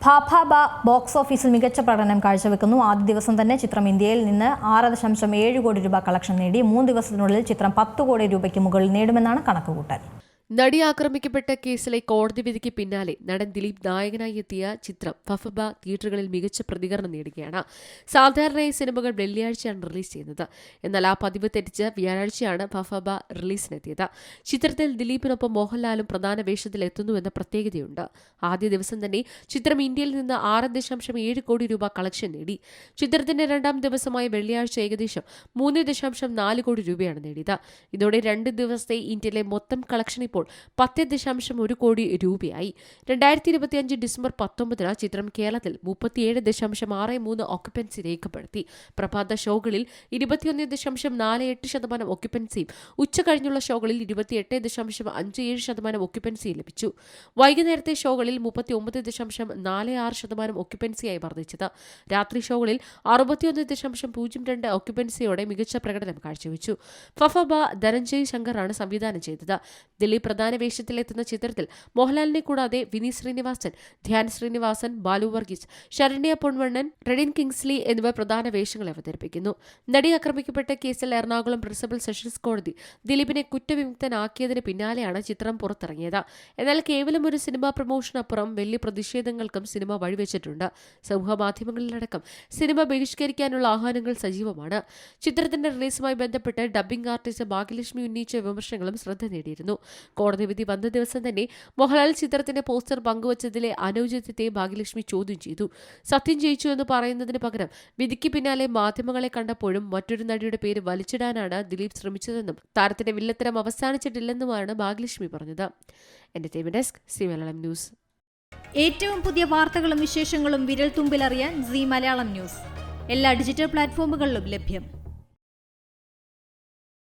ഫാഫാബ box ഓഫീസിൽ മികച്ച പ്രകടനം കാഴ്ചവെക്കുന്നു. ആദ്യ ദിവസം തന്നെ ചിത്രം ഇന്ത്യയിൽ നിന്ന് 6.7 കോടി രൂപ കളക്ഷൻ നേടി. 3 ദിവസത്തിനുള്ളിൽ ചിത്രം 10 കോടി രൂപയ്ക്ക് മുകളിൽ നേടുമെന്നാണ് കണക്കുകൂട്ടൽ. നടി ആക്രമിക്കപ്പെട്ട കേസിലെ കോടതി വിധിക്ക് പിന്നാലെ നടൻ ദിലീപ് നായകനായി എത്തിയ ചിത്രം ഫഫബ തിയേറ്ററുകളിൽ മികച്ച പ്രതികരണം നേടുകയാണ്. സാധാരണയായി സിനിമകൾ വെള്ളിയാഴ്ചയാണ് റിലീസ് ചെയ്യുന്നത്. എന്നാൽ ആ പതിവ് തെറ്റിച്ച് വ്യാഴാഴ്ചയാണ് ഫഫബ റിലീസിനെത്തിയത്. ചിത്രത്തിൽ ദിലീപിനൊപ്പം മോഹൻലാലും പ്രധാന വേഷത്തിൽ എത്തുന്നുവെന്ന പ്രത്യേകതയുണ്ട്. ആദ്യ ദിവസം തന്നെ ചിത്രം ഇന്ത്യയിൽ നിന്ന് 6.7 കോടി രൂപ കളക്ഷൻ നേടി. ചിത്രത്തിന്റെ രണ്ടാം ദിവസമായ വെള്ളിയാഴ്ച ഏകദേശം 3.4 കോടി രൂപയാണ് നേടിയത്. ഇതോടെ 2 ദിവസത്തെ ഇന്ത്യയിലെ മൊത്തം കളക്ഷൻ ഇപ്പോൾ 10.1 കോടി രൂപയായി. 2025 ഡിസംബർ 19 ചിത്രം കേരളത്തിൽ 37.63 ഓക്യുപ്പൻസി രേഖപ്പെടുത്തി. പ്രഭാത ഷോകളിൽ 21.48% ഓക്യുപ്പൻസിയും ഉച്ചകഴിഞ്ഞുള്ള ഷോകളിൽ 28.57% ഓക്യുപ്പൻസിയും ലഭിച്ചു. വൈകുന്നേരത്തെ ഷോകളിൽ 39.46% ഓക്യുപ്പൻസിയായി വർദ്ധിച്ചത്. രാത്രി ഷോകളിൽ 61.02 ഓക്യുപ്പൻസിയോടെ മികച്ച പ്രകടനം കാഴ്ചവെച്ചു. ഫഫബ ധനഞ്ജയ് ശങ്കറാണ് സംവിധാനം ചെയ്തത്. ദിലീപ് പ്രധാന വേഷത്തിലെത്തുന്ന ചിത്രത്തിൽ മോഹൻലാലിനെ കൂടാതെ വിനീത് ശ്രീനിവാസൻ, ധ്യാൻ ശ്രീനിവാസൻ, ബാലു വർഗീസ്, ശരണ്യ പൊൻവണ്ണൻ, റെഡിൻ കിങ്സ്ലി എന്നിവർ പ്രധാന വേഷങ്ങൾ അവതരിപ്പിക്കുന്നു. നടി ആക്രമിക്കപ്പെട്ട കേസിൽ എറണാകുളം പ്രിൻസിപ്പൽ സെഷൻസ് കോടതി ദിലീപിനെ കുറ്റവിമുക്തനാക്കിയതിന് പിന്നാലെയാണ് ചിത്രം പുറത്തിറങ്ങിയത്. എന്നാൽ കേവലം ഒരു സിനിമാ പ്രമോഷനപ്പുറം വലിയ പ്രതിഷേധങ്ങൾക്കും സിനിമ വഴിവെച്ചിട്ടുണ്ട്. സമൂഹമാധ്യമങ്ങളിലടക്കം സിനിമ ബഹിഷ്കരിക്കാനുള്ള ആഹ്വാനങ്ങൾ സജീവമാണ്. ചിത്രത്തിന്റെ റിലീസുമായി ബന്ധപ്പെട്ട് ഡബ്ബിംഗ് ആർട്ടിസ്റ്റ് ഭാഗ്യലക്ഷ്മി ഉന്നയിച്ച വിമർശനങ്ങളും ശ്രദ്ധ നേടിയിരുന്നു. കോടതി വിധി വന്ന ദിവസം തന്നെ മോഹൻലാൽ ചിത്രത്തിന്റെ പോസ്റ്റർ പങ്കുവച്ചതിലെ അനൌചിത്യത്തെ ഭാഗ്യലക്ഷ്മി ചോദ്യം ചെയ്തു. സത്യം ജയിച്ചു എന്ന് പറയുന്നതിന് പകരം വിധിക്ക് പിന്നാലെ മാധ്യമങ്ങളെ കണ്ടപ്പോഴും മറ്റൊരു നടിയുടെ പേര് വലിച്ചിടാനാണ് ദിലീപ് ശ്രമിച്ചതെന്നും താരത്തിന്റെ വില്ലത്തരം അവസാനിച്ചിട്ടില്ലെന്നുമാണ് ഭാഗ്യലക്ഷ്മി പറഞ്ഞത്. Entertainment desk, C Malayalam news. ഏറ്റവും പുതിയ വാർത്തകളും വിശേഷങ്ങളും വിരൽ തുമ്പിലറിയാൻ സി മലയാളം ന്യൂസ് എല്ലാ ഡിജിറ്റൽ പ്ലാറ്റ്ഫോമുകളിലും ലഭ്യം.